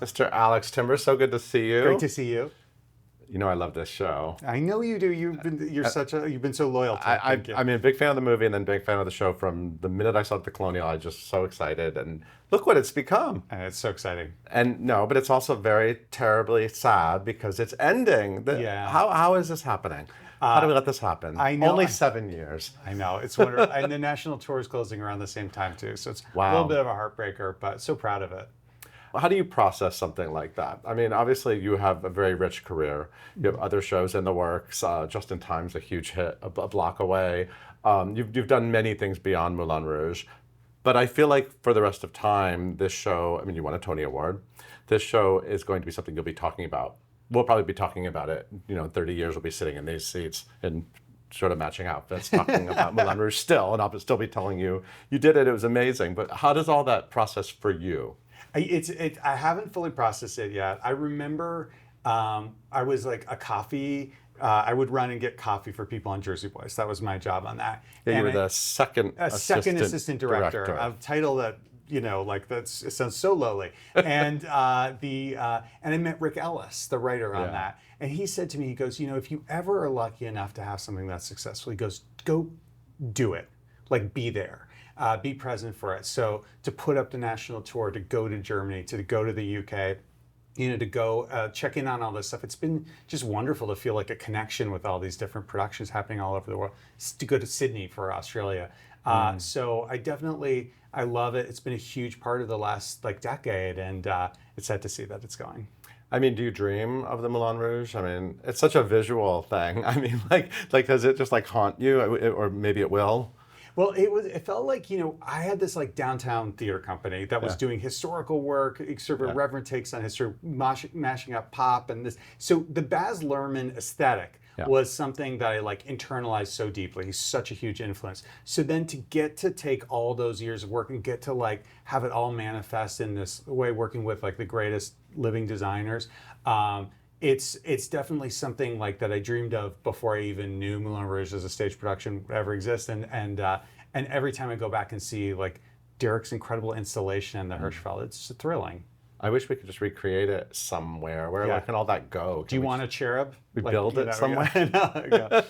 Mr. Alex Timber, so good to see you. Great to see you. You know I love this show. I know you do. You've been so loyal to it. Thank you. I'm a big fan of the movie and then big fan of the show from the minute I saw the Colonial. I was just so excited, and look what it's become. It's so exciting. And no, but it's also very terribly sad because it's ending. Yeah. How is this happening? How do we let this happen? I know. Only 7 years. I know. It's wonderful. And the national tour is closing around the same time too, so it's a little bit of a heartbreaker, but so proud of it. How do you process something like that? I mean, obviously you have a very rich career. You have other shows in the works. Just in Time's a huge hit, a block away. You've done many things beyond Moulin Rouge. But I feel like for the rest of time, this show, I mean, you won a Tony Award. This show is going to be something you'll be talking about. We'll probably be talking about it, in 30 years we'll be sitting in these seats in sort of matching outfits, talking about Moulin Rouge still, and I'll still be telling you, you did it was amazing. But how does all that process for you? I haven't fully processed it yet. I remember I was like a coffee. I would run and get coffee for people on Jersey Boys. That was my job on that. Yeah, you were the second assistant director. A title that it sounds so lowly. And and I met Rick Ellis, the writer on that, and he said to me, he goes, if you ever are lucky enough to have something that's successful, he goes, go do it, like be there. Be present for it. So to put up the national tour, to go to Germany, to go to the UK, to go check in on all this stuff. It's been just wonderful to feel like a connection with all these different productions happening all over the world. To go to Sydney for Australia. So I love it. It's been a huge part of the last decade, and it's sad to see that it's going. I mean, do you dream of the Moulin Rouge? I mean, it's such a visual thing. I mean, does it just haunt you, or maybe it will? Well, it felt like, I had this downtown theater company that was doing historical work, sort of irreverent takes on history, mashing up pop and this. So the Baz Luhrmann aesthetic was something that I internalized so deeply. He's such a huge influence. So then to get to take all those years of work and get to have it all manifest in this way, working with the greatest living designers, it's definitely something that I dreamed of before I even knew Moulin Rouge as a stage production would ever exist. And every time I go back and see Derek's incredible installation in the Hirschfeld, it's thrilling. I wish we could just recreate it somewhere. Where can all that go? Do you want a cherub? We build it somewhere? I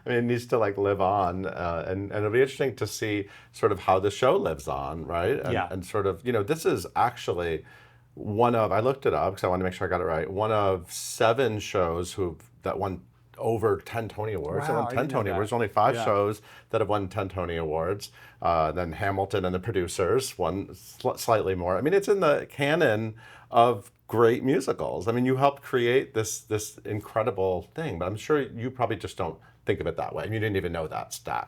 mean, it needs to live on, and it'll be interesting to see sort of how the show lives on, right? And sort of, this is actually one of, I looked it up because I wanted to make sure I got it right, one of 7 shows that won over 10 Tony Awards. Wow, won 10 Tony Awards. Only 5 shows that have won 10 Tony Awards. Then Hamilton and the Producers won slightly more. I mean, it's in the canon of great musicals. I mean, you helped create this incredible thing, but I'm sure you probably just don't think of it that way. You didn't even know that stat.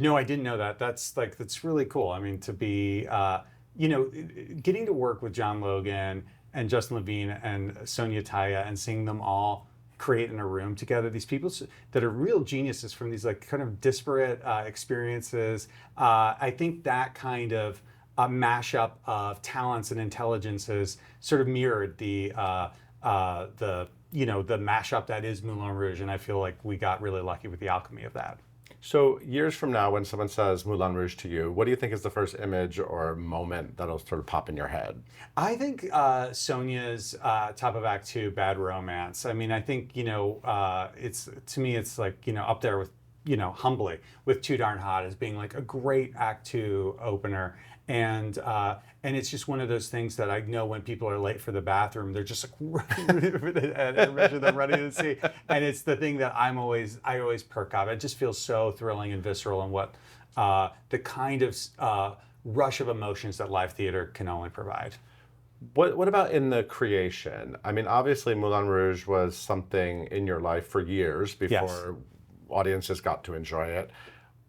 No, I didn't know that. That's really cool. I mean, to be getting to work with John Logan and Justin Levine and Sonia Taya and seeing them all create in a room together, these people that are real geniuses from these kind of disparate experiences. I think that kind of mashup of talents and intelligences sort of mirrored the mashup that is Moulin Rouge, and I feel like we got really lucky with the alchemy of that. So years from now, when someone says Moulin Rouge to you, what do you think is the first image or moment that'll sort of pop in your head? I think Sonia's top of Act 2, Bad Romance. I mean, I think, it's, to me, it's up there with, humbly, with Too Darn Hot as being a great Act 2 opener. And it's just one of those things that I know when people are late for the bathroom, they're just they're ready to see. And it's the thing that I always perk up. It just feels so thrilling and visceral, and what the kind of rush of emotions that live theater can only provide. What about in the creation? I mean, obviously Moulin Rouge was something in your life for years before audiences got to enjoy it.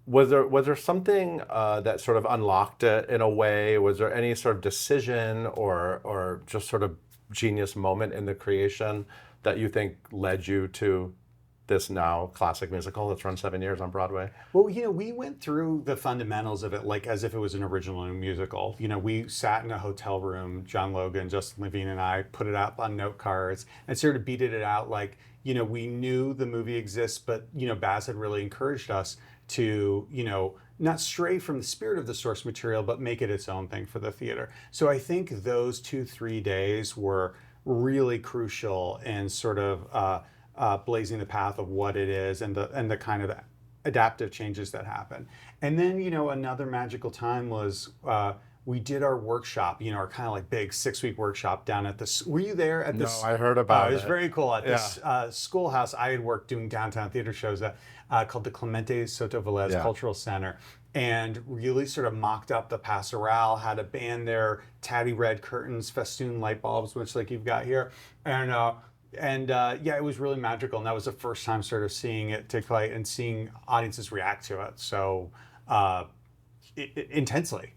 Was there something that sort of unlocked it in a way? Was there any sort of decision or just sort of genius moment in the creation that you think led you to this now classic musical that's run 7 years on Broadway? Well, we went through the fundamentals of it as if it was an original musical. We sat in a hotel room, John Logan, Justin Levine, and I put it up on note cards and sort of beated it out we knew the movie exists, but Baz had really encouraged us to, not stray from the spirit of the source material, but make it its own thing for the theater. So I think those 2-3 days were really crucial in sort of blazing the path of what it is and the kind of adaptive changes that happen. And then, another magical time was we did our workshop, our kind of like big 6-week workshop down at this. Were you there at this? No, I heard about it. It was very cool at this schoolhouse. I had worked doing downtown theater shows called the Clemente Soto Velez Cultural Center, and really sort of mocked up the Pastoral, had a band there, tatty red curtains, festoon light bulbs, much like you've got here. And it was really magical. And that was the first time sort of seeing it take flight and seeing audiences react to it so intensely.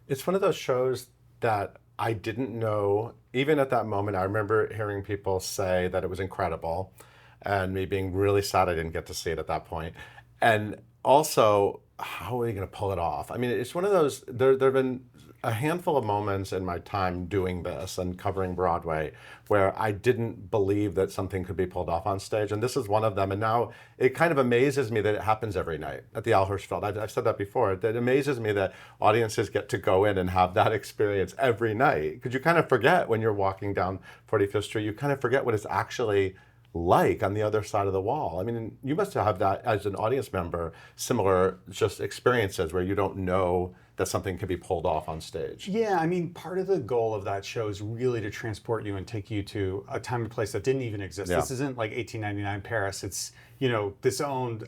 It's one of those shows that I didn't know, even at that moment. I remember hearing people say that it was incredible and me being really sad I didn't get to see it at that point. And also, how are you going to pull it off? I mean, it's one of those, there have been a handful of moments in my time doing this and covering Broadway where I didn't believe that something could be pulled off on stage, and this is one of them. And now it kind of amazes me that it happens every night at the Al Hirschfeld. I've said that before. That amazes me that audiences get to go in and have that experience every night, because you kind of forget when you're walking down 45th Street, you kind of forget what it's actually like on the other side of the wall. I mean, you must have that as an audience member, similar just experiences where you don't know that something can be pulled off on stage. Yeah, I mean, part of the goal of that show is really to transport you and take you to a time and place that didn't even exist. Yeah. This isn't like 1899 Paris. It's, this own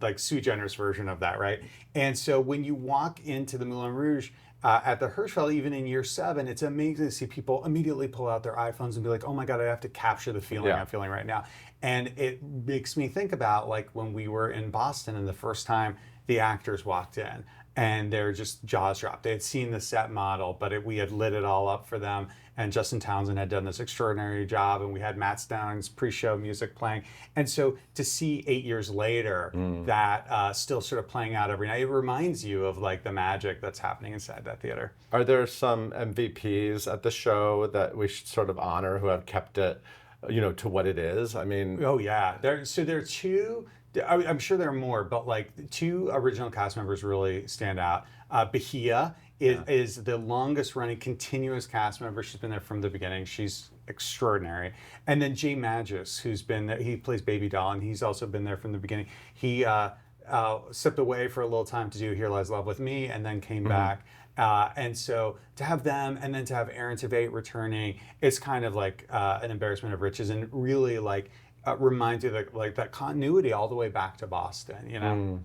like sui generis version of that, right? And so when you walk into the Moulin Rouge at the Hirschfeld, even in year 7, it's amazing to see people immediately pull out their iPhones and be like, oh my God, I have to capture the feeling I'm feeling right now. And it makes me think about like when we were in Boston and the first time the actors walked in and they're just jaws dropped. They had seen the set model, but we had lit it all up for them. And Justin Townsend had done this extraordinary job, and we had Matt Stone's pre-show music playing. And so to see 8 years later that still sort of playing out every night, it reminds you of like the magic that's happening inside that theater. Are there some MVPs at the show that we should sort of honor who have kept it, to what it is? I mean, oh yeah, there are two. I'm sure there are more, but like the 2 original cast members really stand out. Bahia is the longest running continuous cast member. She's been there from the beginning. She's extraordinary. And then Jay Magis, who's been there, he plays Baby Doll, and he's also been there from the beginning. He stepped away for a little time to do Here Lies Love with Me, and then came back. And so to have them, and then to have Aaron Tveit returning, it's kind of like an embarrassment of riches, and really like reminds you that like that continuity all the way back to Boston.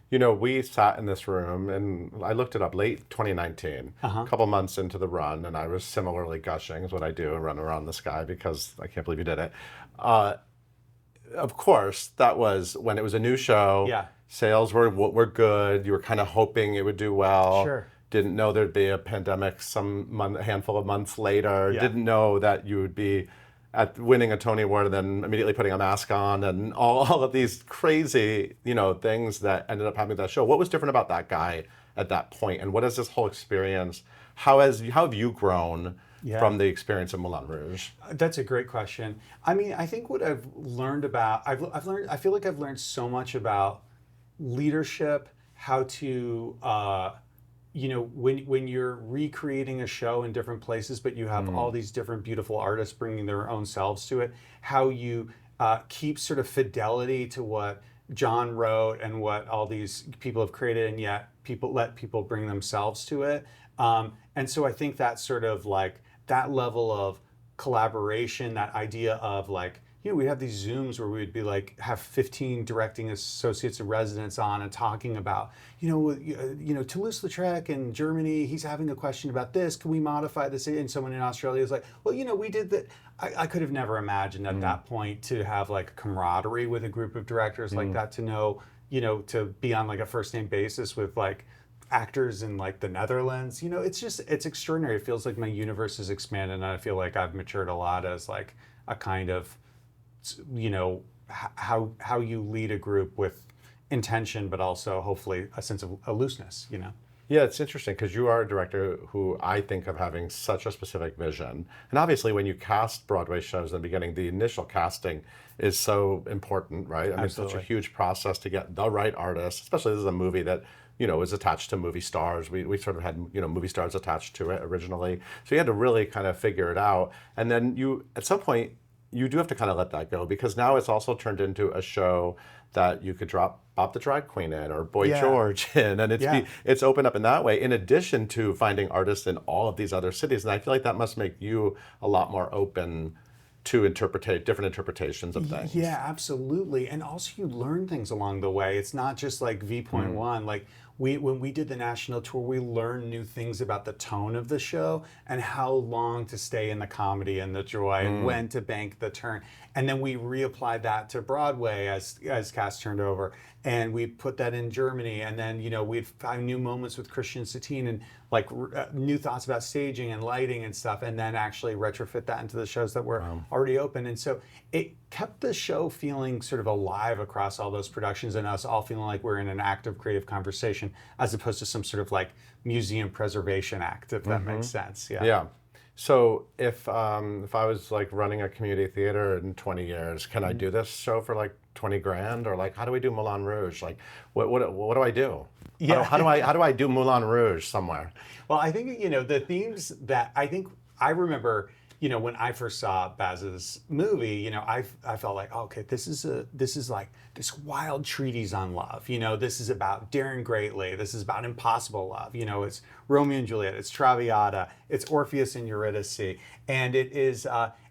We sat in this room, and I looked it up late 2019, a couple months into the run, and I was similarly gushing, is what I do, and run around the sky because I can't believe you did it. Of course, that was when it was a new show. Yeah. Sales were good. You were kind of hoping it would do well. Sure. Didn't know there'd be a pandemic a handful of months later. Yeah. Didn't know that you would be at winning a Tony Award and then immediately putting a mask on and all of these crazy, things that ended up happening at that show. What was different about that guy at that point? And what is this whole experience? How have you grown from the experience of Moulin Rouge? That's a great question. I mean, I think what I've learned about, I feel like I've learned so much about leadership, how to, when you're recreating a show in different places, but you have all these different beautiful artists bringing their own selves to it, how you keep sort of fidelity to what John wrote and what all these people have created, and yet let people bring themselves to it. And so I think that sort of like that level of collaboration, that idea of like, we have these Zooms where we'd be like, have 15 directing associates and residents on and talking about, Toulouse-Lautrec in Germany, he's having a question about this. Can we modify this? And someone in Australia is like, well, we did that. I could have never imagined at that point to have like a camaraderie with a group of directors like that, to know, to be on like a first name basis with like actors in like the Netherlands. It's extraordinary. It feels like my universe has expanded, and I feel like I've matured a lot as like a kind of, how you lead a group with intention, but also hopefully a sense of a looseness. Yeah, it's interesting because you are a director who I think of having such a specific vision. And obviously, when you cast Broadway shows in the beginning, the initial casting is so important, right? I mean, it's such a Absolutely. huge process to get the right artist, especially this is a movie that, is attached to movie stars. We sort of had, movie stars attached to it originally. So you had to really kind of figure it out. And then at some point, you do have to kind of let that go because now it's also turned into a show that you could drop Bob the Drag Queen in or Boy Yeah. George in, and Yeah. it's opened up in that way. In addition to finding artists in all of these other cities, and I feel like that must make you a lot more open to different interpretations of things. Yeah, absolutely. And also you learn things along the way. It's not just like V.1. Like when we did the national tour, we learned new things about the tone of the show and how long to stay in the comedy and the joy and when to bank the turn. And then we reapplied that to Broadway as cast turned over. And we put that in Germany. And then, we'd find new moments with Christian Satine and like new thoughts about staging and lighting and stuff. And then actually retrofit that into the shows that were already open. And so it kept the show feeling sort of alive across all those productions and us all feeling like we're in an active creative conversation as opposed to some sort of like museum preservation act, if that makes sense. Yeah. Yeah. So if I was like running a community theater in 20 years, can I do this show for like 20 grand, or like how do we do Moulin Rouge? Like what do I do? Yeah. How do I do Moulin Rouge somewhere? Well, I think, the themes that I remember, when I first saw Baz's movie, I felt like, okay, this is like this wild treatise on love. This is about daring greatly. This is about impossible love. It's Romeo and Juliet. It's Traviata. It's Orpheus and Eurydice. And it is,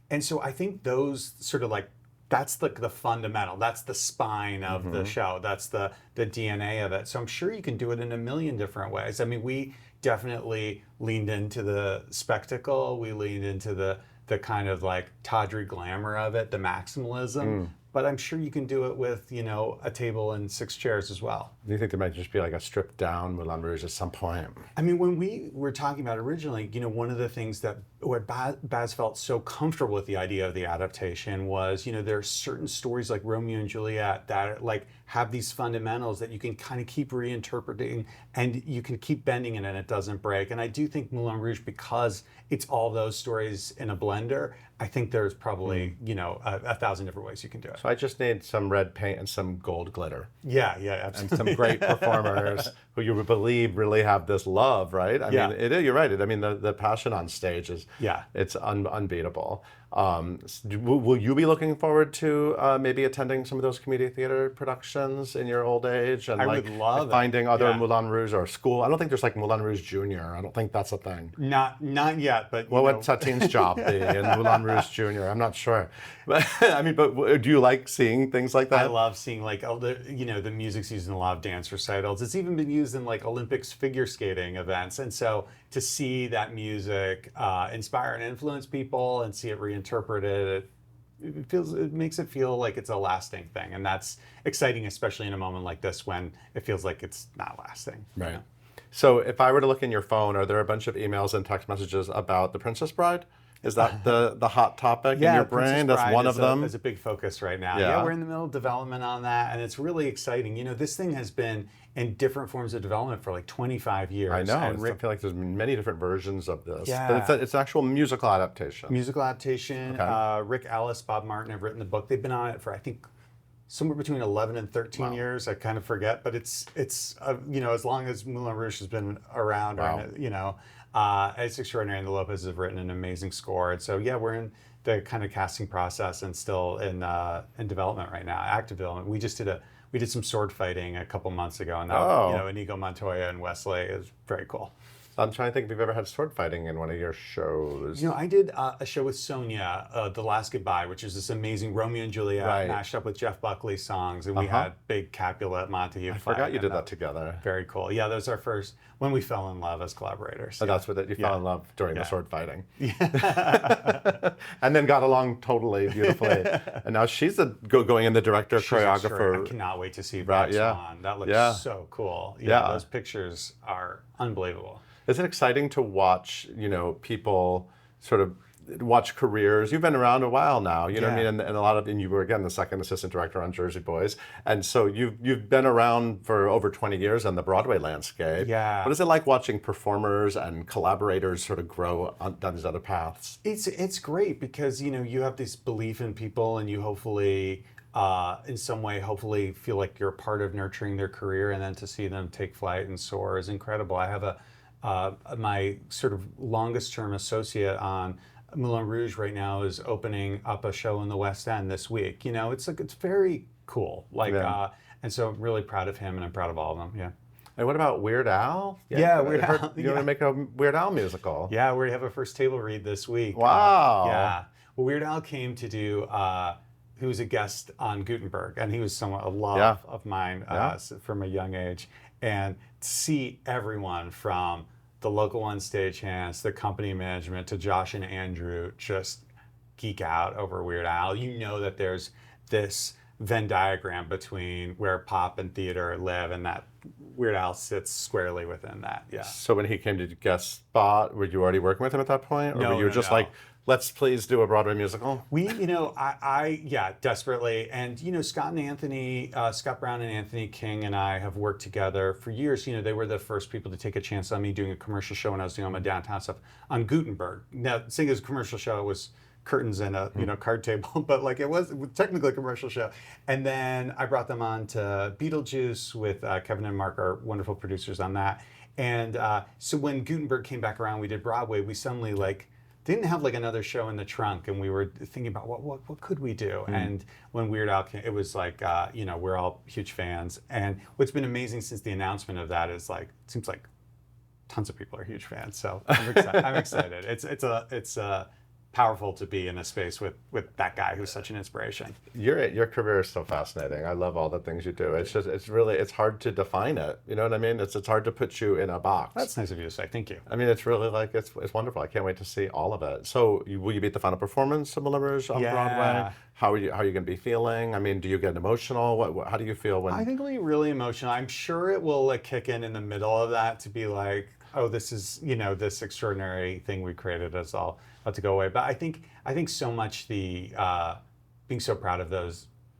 and so I think those sort of like, that's the fundamental. That's the spine of the show. That's the DNA of it. So I'm sure you can do it in a million different ways. I mean, we definitely leaned into the spectacle. We leaned into the kind of like tawdry glamour of it, the maximalism. But I'm sure you can do it with, a table and 6 chairs as well. Do you think there might just be like a stripped down Moulin Rouge at some point? I mean, when we were talking about it originally, one of the things that where Baz felt so comfortable with the idea of the adaptation was, there are certain stories like Romeo and Juliet that like have these fundamentals that you can kind of keep reinterpreting and you can keep bending it and it doesn't break. And I do think Moulin Rouge, because it's all those stories in a blender, I think there's probably, a thousand different ways you can do it. So I just need some red paint and some gold glitter. Yeah, absolutely. And some great performers who you would believe really have this love, right? I mean, you're right. I mean, the passion on stage is, it's unbeatable. Will you be looking forward to maybe attending some of those community theater productions in your old age? And I like would love finding other Moulin Rouge or school. I don't think there's like Moulin Rouge Junior. I don't think that's a thing. Not yet, but What would Satine's job be in Moulin Rouge Junior? I'm not sure. But I mean, but do you like seeing things like that? I love seeing like all the the music's used in a lot of dance recitals. It's even been used in like Olympics figure skating events, and so to see that music inspire and influence people and see it reinterpreted, it makes it feel like it's a lasting thing, and that's exciting, especially in a moment like this when it feels like it's not lasting. Right. So if I were to look in your phone, are there a bunch of emails and text messages about The Princess Bride? Is that the hot topic in your brain? That's one of them? That's a big focus right now. Yeah. Yeah, we're in the middle of development on that, and it's really exciting. This thing has been in different forms of development for like 25 years. I know. And I feel like there's many different versions of this. Yeah. But it's an actual musical adaptation. Musical adaptation. Okay. Rick Ellis, Bob Martin have written the book. They've been on it for, I think, somewhere between 11 and 13 years. I kind of forget, but it's as long as Moulin Rouge has been around. Wow. It's extraordinary, and the Lopez have written an amazing score. And so, we're in the kind of casting process and still in development right now, active development. We did some sword fighting a couple months ago, and that, Inigo Montoya and Wesley is very cool. I'm trying to think if you've ever had sword fighting in one of your shows. I did a show with Sonia, The Last Goodbye, which is this amazing Romeo and Juliet mashed up with Jeff Buckley songs, and we had big Capulet, Montague. I forgot you did that together. Very cool. Yeah, that was our first, when we fell in love as collaborators. And that's what you fell in love during the sword fighting. Yeah. And then got along totally beautifully. And now she's going in the director, choreographer. I cannot wait to see Black Swan. That looks so cool. Yeah, those pictures are unbelievable. Is it exciting to watch, people sort of watch careers. You've been around a while now, you know what I Yeah. mean? And a lot of, and you were again the second assistant director on Jersey Boys. And so you've been around for over 20 years on the Broadway landscape. Yeah. What is it like watching performers and collaborators sort of grow down these other paths? It's great because you have this belief in people, and you hopefully in some way hopefully feel like you're a part of nurturing their career, and then to see them take flight and soar is incredible. I have my sort of longest term associate on Moulin Rouge right now is opening up a show in the West End this week. It's like, it's very cool. And so I'm really proud of him, and I'm proud of all of them. Yeah. And what about Weird Al? Yeah, Weird Al. You're going to make a Weird Al musical. Yeah, we have a first table read this week. Wow. Yeah. Well, Weird Al came to do, he was a guest on Gutenberg, and he was somewhat a love of mine from a young age. And to see everyone from the local one stagehands, the company management, to Josh and Andrew just geek out over Weird Al. That there's this Venn diagram between where pop and theater live, and that Weird Al sits squarely within that. Yeah. So when he came to guest spot, were you already working with him at that point? Or No, were you no, just no. like, let's please do a Broadway musical? We, desperately. And, Scott Brown and Anthony King and I have worked together for years. They were the first people to take a chance on me doing a commercial show when I was doing all my downtown stuff on Gutenberg. Now, seeing as a commercial show, it was curtains and a card table, but it was technically a commercial show. And then I brought them on to Beetlejuice with Kevin and Mark, our wonderful producers on that. And so when Gutenberg came back around, we did Broadway. We suddenly didn't have another show in the trunk, and we were thinking about what could we do. And when Weird Al came, it was we're all huge fans. And what's been amazing since the announcement of that is it seems like tons of people are huge fans. So I'm excited. I'm excited. It's powerful to be in a space with that guy who's such an inspiration. Your career is so fascinating. I love all the things you do. It's hard to define it. You know what I mean? It's hard to put you in a box. That's nice of you to say. Thank you. I mean, it's really it's wonderful. I can't wait to see all of it. So will you be at the final performance of Moulin Rouge on Broadway? How are you going to be feeling? I mean, do you get emotional? How do you feel when? I think it'll be really emotional. I'm sure it will kick in the middle of that to be like, oh, this is this extraordinary thing we created is all about to go away. But I think so much the being so proud of the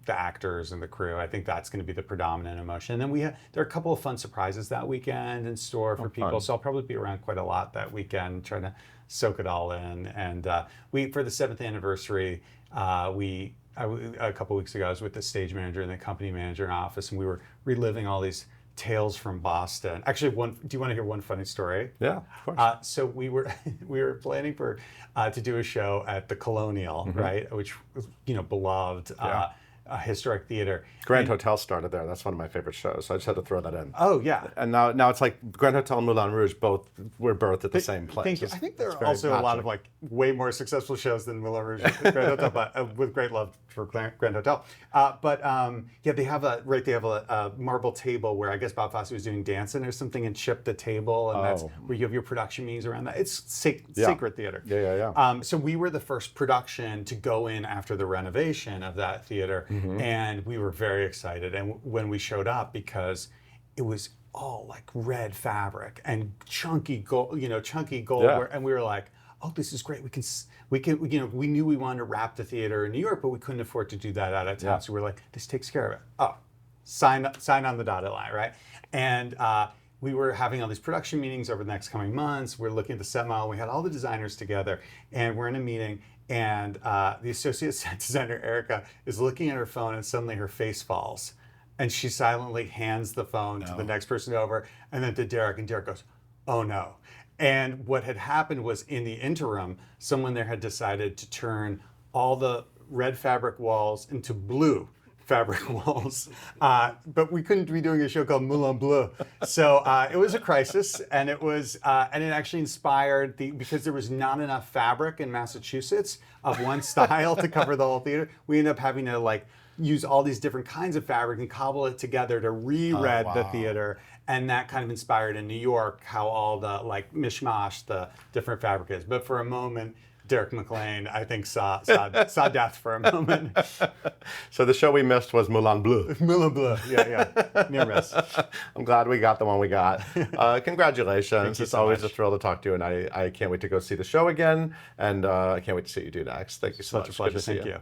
actors and the crew. I think that's going to be the predominant emotion. And then there are a couple of fun surprises that weekend in store for people. Fun. So I'll probably be around quite a lot that weekend, trying to soak it all in. And we for the 7th anniversary, a couple weeks ago, I was with the stage manager and the company manager in office, and we were reliving all these tales from Boston. Actually, do you want to hear one funny story? Yeah, of course. So we were planning to do a show at the Colonial, right, which was beloved historic theater. Grand Hotel started there. That's one of my favorite shows. So I just had to throw that in. Oh yeah. And now it's like Grand Hotel and Moulin Rouge both were birthed at the same place. Thank you. I think there are also a lot of way more successful shows than Moulin Rouge and Grand Hotel, but with great love for Grand Hotel. They have a marble table where I guess Bob Fosse was doing dancing or something and chipped the table, and that's where you have your production meetings around that. It's sacred theater. Yeah. So we were the first production to go in after the renovation of that theater, and we were very excited. And when we showed up, because it was all red fabric and chunky gold, and we were like, oh, this is great. We knew we wanted to wrap the theater in New York, but we couldn't afford to do that out of town. Yeah. So we're like, this takes care of it. Oh, sign on the dotted line, right? And we were having all these production meetings over the next coming months. We're looking at the set model. We had all the designers together, and we're in a meeting. And the associate set designer, Erica, is looking at her phone, and suddenly her face falls. And she silently hands the phone to the next person over, and then to Derek, and Derek goes, oh no. And what had happened was, in the interim, someone there had decided to turn all the red fabric walls into blue fabric walls. But we couldn't be doing a show called Moulin Bleu. So it was a crisis, and it actually inspired because there was not enough fabric in Massachusetts of one style to cover the whole theater. We ended up having to use all these different kinds of fabric and cobble it together to re-red the theater. And that kind of inspired in New York how all the mishmash the different fabric is. But for a moment, Derek McLean, I think, saw death for a moment. So the show we missed was Moulin Bleu. Moulin Bleu, yeah. Near miss. I'm glad we got the one we got. Congratulations. It's so always much. a thrill to talk to you, and I can't wait to go see the show again, and I can't wait to see what you do next. Thank you so much. Such a pleasure. Good to see Thank you.